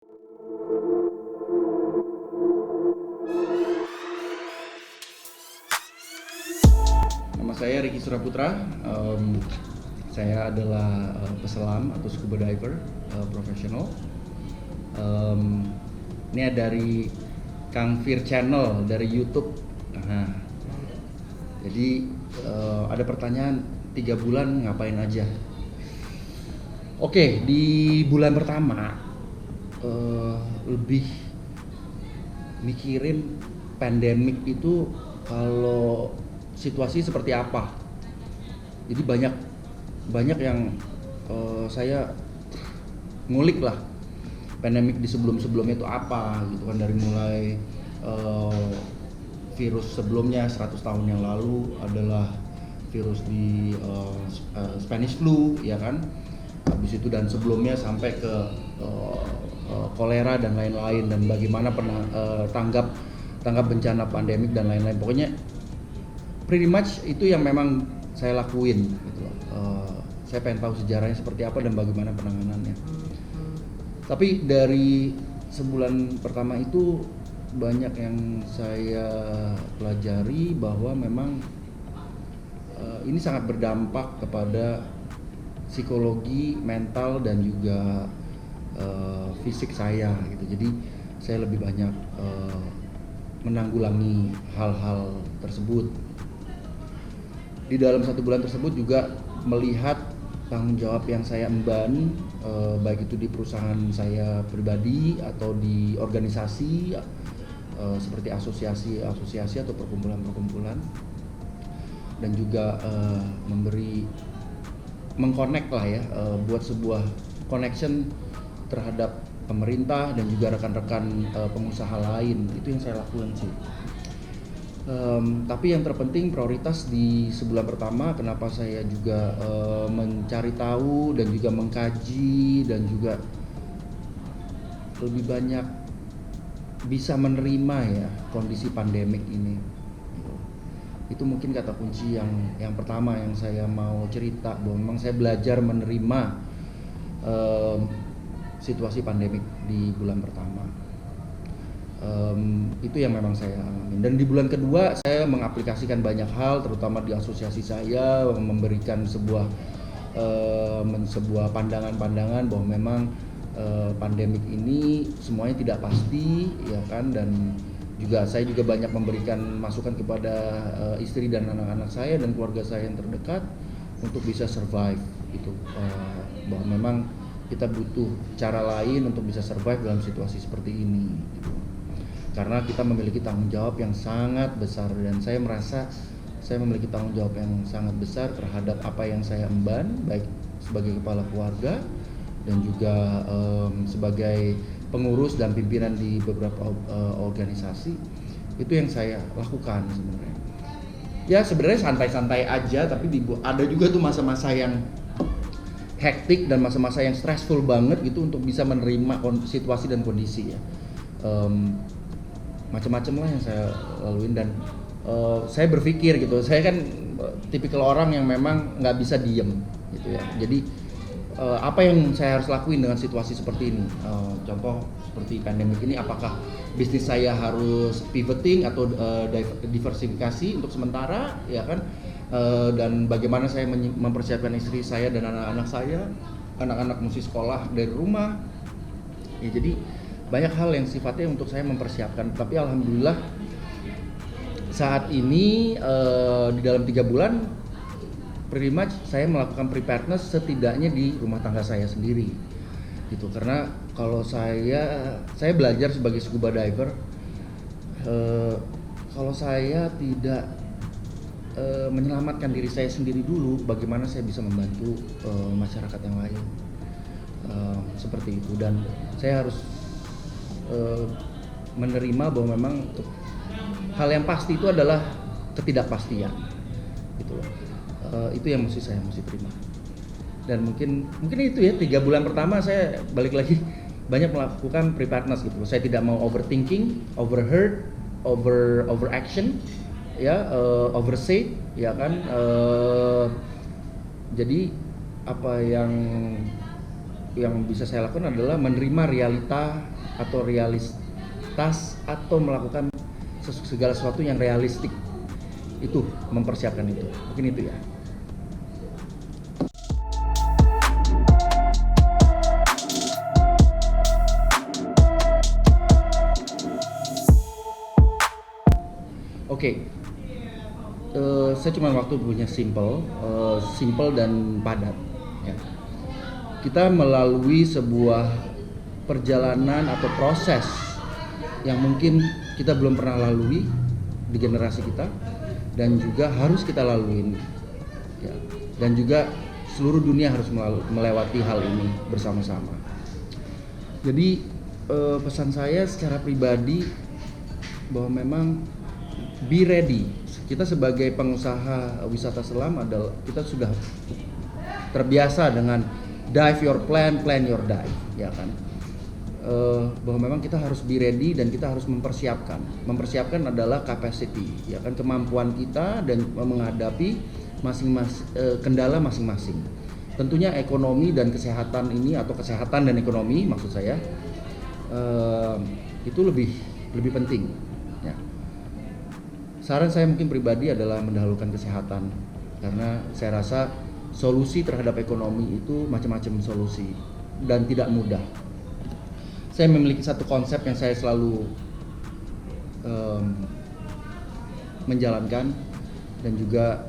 Nama saya Ricky Suraputra. Saya adalah peselam atau scuba diver profesional. Ini dari Kang Fir Channel dari YouTube. Jadi ada pertanyaan 3 bulan ngapain aja? Oke, di bulan pertama lebih mikirin pandemik itu kalau situasi seperti apa. Jadi banyak yang saya ngulik lah pandemik di sebelumnya itu apa gitu kan, dari mulai virus sebelumnya 100 tahun yang lalu adalah virus di Spanish flu ya kan. Habis itu dan sebelumnya sampai ke kolera dan lain-lain, dan bagaimana pernah tanggap bencana pandemik dan lain-lain. Pokoknya pretty much itu yang memang saya lakuin gitu loh. Saya pengen tahu sejarahnya seperti apa dan bagaimana penanganannya. Tapi dari sebulan pertama itu banyak yang saya pelajari bahwa memang ini sangat berdampak kepada psikologi, mental, dan juga fisik saya gitu. Jadi saya lebih banyak menanggulangi hal-hal tersebut. Di dalam 1 bulan tersebut juga melihat tanggung jawab yang saya emban, baik itu di perusahaan saya pribadi atau di organisasi seperti asosiasi atau perkumpulan-perkumpulan, dan juga mengconnect lah ya, buat sebuah connection terhadap pemerintah dan juga rekan-rekan pengusaha lain. Itu yang saya lakukan sih. Tapi yang terpenting prioritas di sebulan pertama, kenapa saya juga mencari tahu dan juga mengkaji dan juga lebih banyak bisa menerima ya kondisi pandemik ini. Itu mungkin kata kunci yang pertama yang saya mau cerita, bahwa memang saya belajar menerima situasi pandemik di bulan pertama. Itu yang memang saya alami. Dan di bulan kedua saya mengaplikasikan banyak hal, terutama di asosiasi saya, memberikan sebuah pandangan-pandangan bahwa memang pandemik ini semuanya tidak pasti ya kan, dan juga saya juga banyak memberikan masukan kepada istri dan anak-anak saya dan keluarga saya yang terdekat untuk bisa survive gitu, bahwa memang kita butuh cara lain untuk bisa survive dalam situasi seperti ini gitu. Karena kita memiliki tanggung jawab yang sangat besar, dan saya merasa saya memiliki tanggung jawab yang sangat besar terhadap apa yang saya emban, baik sebagai kepala keluarga dan juga sebagai pengurus dan pimpinan di beberapa organisasi. Itu yang saya lakukan sebenarnya. Ya sebenarnya santai-santai aja, tapi ada juga tuh masa-masa yang hektik dan masa-masa yang stressful banget gitu untuk bisa menerima situasi dan kondisi ya. Macam-macam lah yang saya laluin, dan saya berpikir gitu, saya kan tipikal orang yang memang nggak bisa diem gitu ya. Jadi apa yang saya harus lakuin dengan situasi seperti ini? Contoh seperti pandemik ini, apakah bisnis saya harus pivoting atau diversifikasi untuk sementara, ya kan? Dan bagaimana saya mempersiapkan istri saya dan anak-anak saya, anak-anak mesti sekolah dari rumah. Ya, jadi banyak hal yang sifatnya untuk saya mempersiapkan. Tapi alhamdulillah saat ini di dalam 3 bulan pretty much saya melakukan preparedness setidaknya di rumah tangga saya sendiri gitu. Karena kalau saya belajar sebagai scuba diver, kalau saya tidak menyelamatkan diri saya sendiri dulu, bagaimana saya bisa membantu masyarakat yang lain, seperti itu. Dan saya harus menerima bahwa memang hal yang pasti itu adalah ketidakpastian gitu loh. Itu yang saya mesti terima. Dan mungkin itu ya, 3 bulan pertama saya balik lagi banyak melakukan preparedness gitu. Saya tidak mau overthinking, overheard, overaction ya, oversay ya kan. Jadi apa yang yang bisa saya lakukan adalah menerima realita atau realitas atau melakukan segala sesuatu yang realistik. Itu mempersiapkan itu. Mungkin itu ya. Oke. Saya cuma waktu punya simple dan padat ya. Kita melalui sebuah perjalanan atau proses yang mungkin kita belum pernah lalui di generasi kita dan juga harus kita laluin ya. Dan juga seluruh dunia harus melewati hal ini bersama-sama. Jadi pesan saya secara pribadi bahwa memang be ready. Kita sebagai pengusaha wisata selam adalah kita sudah terbiasa dengan dive your plan your dive, ya kan? Bahwa memang kita harus be ready dan kita harus mempersiapkan. Mempersiapkan adalah capacity, ya kan, kemampuan kita dan menghadapi kendala masing-masing. Tentunya ekonomi dan kesehatan ini atau kesehatan dan ekonomi maksud saya itu lebih penting. Ya. Saran saya mungkin pribadi adalah mendahulukan kesehatan karena saya rasa solusi terhadap ekonomi itu macam-macam solusi dan tidak mudah. Saya memiliki satu konsep yang saya selalu menjalankan dan juga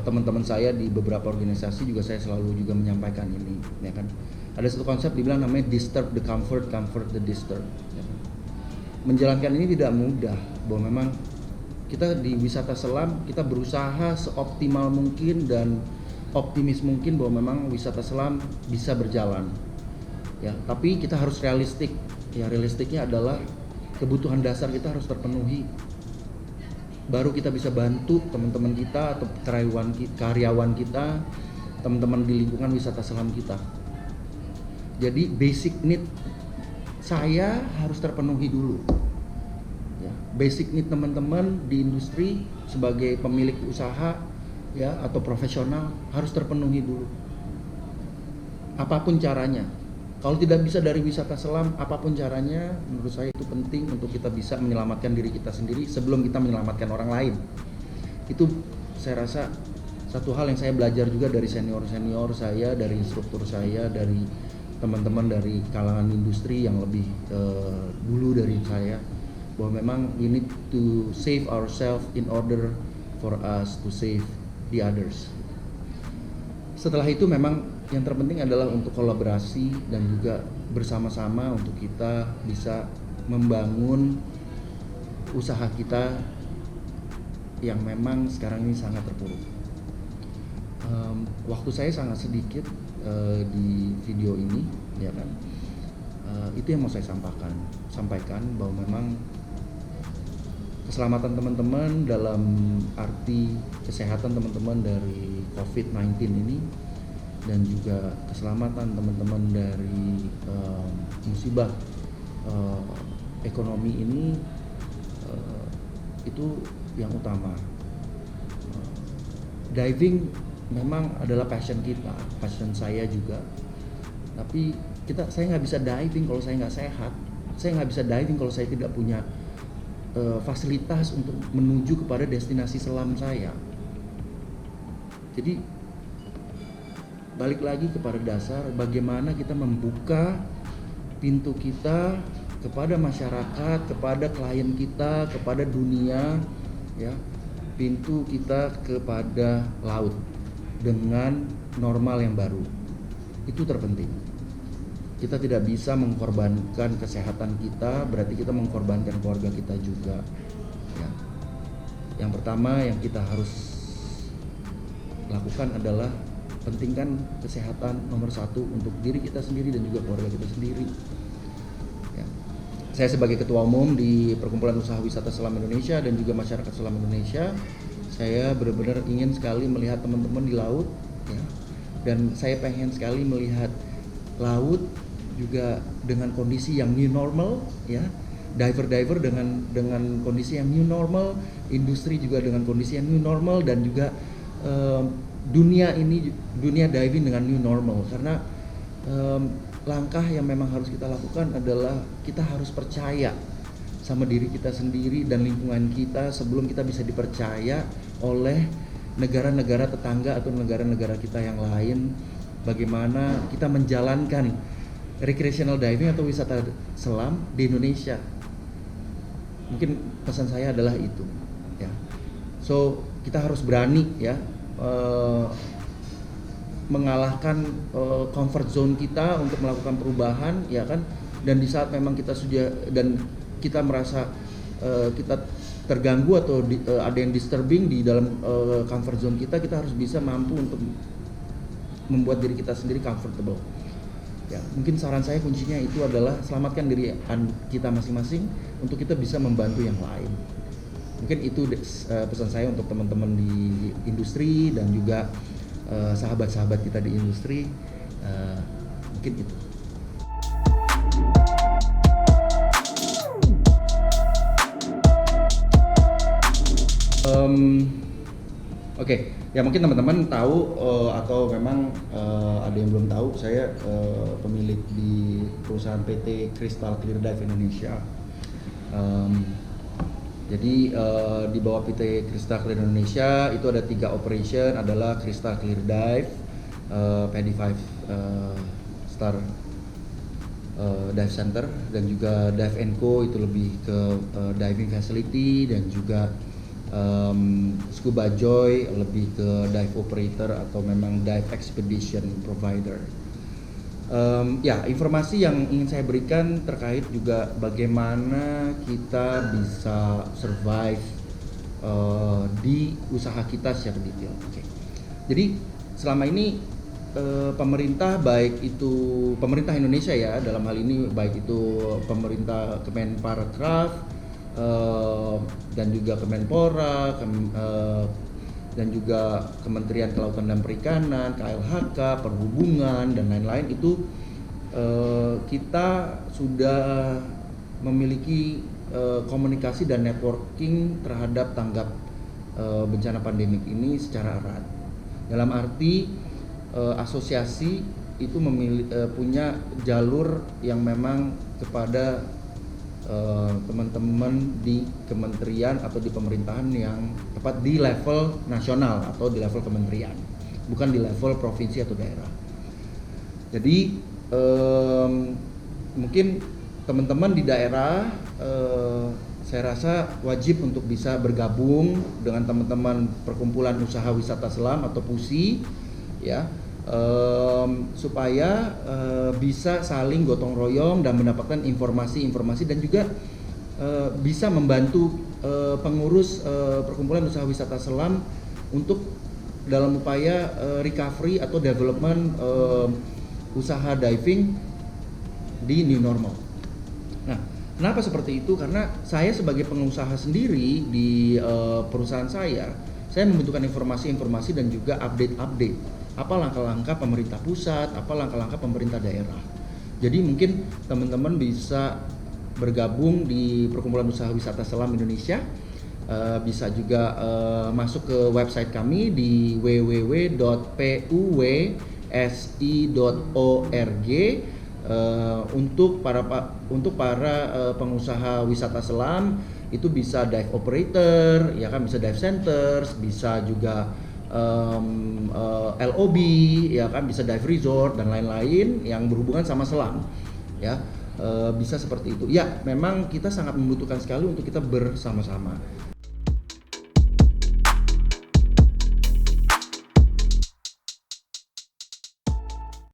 teman-teman saya di beberapa organisasi juga saya selalu juga menyampaikan ini, ya kan. Ada satu konsep dibilang namanya disturb the comfort the disturb. Ya kan? Menjalankan ini tidak mudah, bahwa memang kita di wisata selam kita berusaha seoptimal mungkin dan optimis mungkin bahwa memang wisata selam bisa berjalan. Ya, tapi kita harus realistik. Ya, realistiknya adalah kebutuhan dasar kita harus terpenuhi. Baru kita bisa bantu teman-teman kita atau karyawan kita, teman-teman di lingkungan wisata selam kita. Jadi basic need saya harus terpenuhi dulu. Ya, basic need teman-teman di industri sebagai pemilik usaha ya atau profesional harus terpenuhi dulu. Apapun caranya. Kalau tidak bisa dari wisata selam, apapun caranya, menurut saya itu penting untuk kita bisa menyelamatkan diri kita sendiri sebelum kita menyelamatkan orang lain. Itu saya rasa satu hal yang saya belajar juga dari senior-senior saya, dari instruktur saya, dari teman-teman dari kalangan industri yang lebih dulu dari saya, bahwa memang we need to save ourselves in order for us to save the others. Setelah itu memang yang terpenting adalah untuk kolaborasi dan juga bersama-sama untuk kita bisa membangun usaha kita yang memang sekarang ini sangat terpuruk. Waktu saya sangat sedikit di video ini, ya kan. Itu yang mau saya sampaikan bahwa memang keselamatan teman-teman dalam arti kesehatan teman-teman dari COVID-19 ini dan juga keselamatan teman-teman dari musibah ekonomi ini itu yang utama. Diving memang adalah passion kita, passion saya juga. Tapi saya nggak bisa diving kalau saya nggak sehat. Saya nggak bisa diving kalau saya tidak punya fasilitas untuk menuju kepada destinasi selam saya. Jadi balik lagi kepada dasar bagaimana kita membuka pintu kita kepada masyarakat, kepada klien kita, kepada dunia, ya, pintu kita kepada laut dengan normal yang baru. Itu terpenting. Kita tidak bisa mengorbankan kesehatan kita, berarti kita mengorbankan keluarga kita juga. Ya. Yang pertama yang kita harus lakukan adalah pentingkan kesehatan nomor satu untuk diri kita sendiri dan juga keluarga kita sendiri. Ya. Saya sebagai ketua umum di Perkumpulan Usaha Wisata Selam Indonesia dan juga masyarakat selam Indonesia, saya benar-benar ingin sekali melihat teman-teman di laut, ya. Dan saya pengen sekali melihat laut juga dengan kondisi yang new normal, ya. Diver dengan kondisi yang new normal, industri juga dengan kondisi yang new normal, dan juga dunia diving dengan new normal, karena langkah yang memang harus kita lakukan adalah kita harus percaya sama diri kita sendiri dan lingkungan kita sebelum kita bisa dipercaya oleh negara-negara tetangga atau negara-negara kita yang lain, bagaimana kita menjalankan recreational diving atau wisata selam di Indonesia. Mungkin pesan saya adalah itu, ya. So kita harus berani, ya, mengalahkan comfort zone kita untuk melakukan perubahan, ya kan. Dan di saat memang kita sudah dan kita merasa kita terganggu atau ada yang disturbing di dalam comfort zone kita harus bisa mampu untuk membuat diri kita sendiri comfortable. Ya, mungkin saran saya kuncinya itu adalah selamatkan diri kita masing-masing untuk kita bisa membantu yang lain. Mungkin itu pesan saya untuk teman-teman di industri dan juga sahabat-sahabat kita di industri. Mungkin itu. Oke, ya mungkin teman-teman tahu atau memang ada yang belum tahu, saya pemilik di perusahaan PT Crystal Clear Dive Indonesia. Jadi di bawah PT Crystal Clear Indonesia itu ada 3 operation, adalah Crystal Clear Dive, PADI 5 Star Dive Center, dan juga Dive & Co itu lebih ke diving facility, dan juga Scuba Joy lebih ke dive operator atau memang dive expedition provider. Ya, informasi yang ingin saya berikan terkait juga bagaimana kita bisa survive di usaha kita secara detail. Oke. Jadi selama ini pemerintah, baik itu pemerintah Indonesia, ya, dalam hal ini baik itu pemerintah Kemenparekraf dan juga Kemenpora, dan juga Kementerian Kelautan dan Perikanan, KLHK, Perhubungan, dan lain-lain, itu kita sudah memiliki komunikasi dan networking terhadap tanggap bencana pandemik ini secara erat. Dalam arti asosiasi itu punya jalur yang memang kepada teman-teman di kementerian atau di pemerintahan yang tepat di level nasional atau di level kementerian, bukan di level provinsi atau daerah. Jadi mungkin teman-teman di daerah saya rasa wajib untuk bisa bergabung dengan teman-teman Perkumpulan Usaha Wisata Selam atau PUSI, ya, supaya bisa saling gotong royong dan mendapatkan informasi-informasi, dan juga bisa membantu pengurus Perkumpulan Usaha Wisata Selam untuk dalam upaya recovery atau development usaha diving di new normal. Nah, kenapa seperti itu? Karena saya sebagai pengusaha sendiri di perusahaan saya membutuhkan informasi-informasi dan juga update apa langkah-langkah pemerintah pusat, apa langkah-langkah pemerintah daerah. Jadi mungkin teman-teman bisa bergabung di Perkumpulan Usaha Wisata Selam Indonesia, bisa juga masuk ke website kami di www.puwsi.org. Untuk para pengusaha wisata selam itu bisa dive operator, ya kan, bisa dive centers, bisa juga LOB, ya kan, bisa dive resort dan lain-lain yang berhubungan sama selam, ya. Bisa seperti itu. Ya, memang kita sangat membutuhkan sekali untuk kita bersama-sama.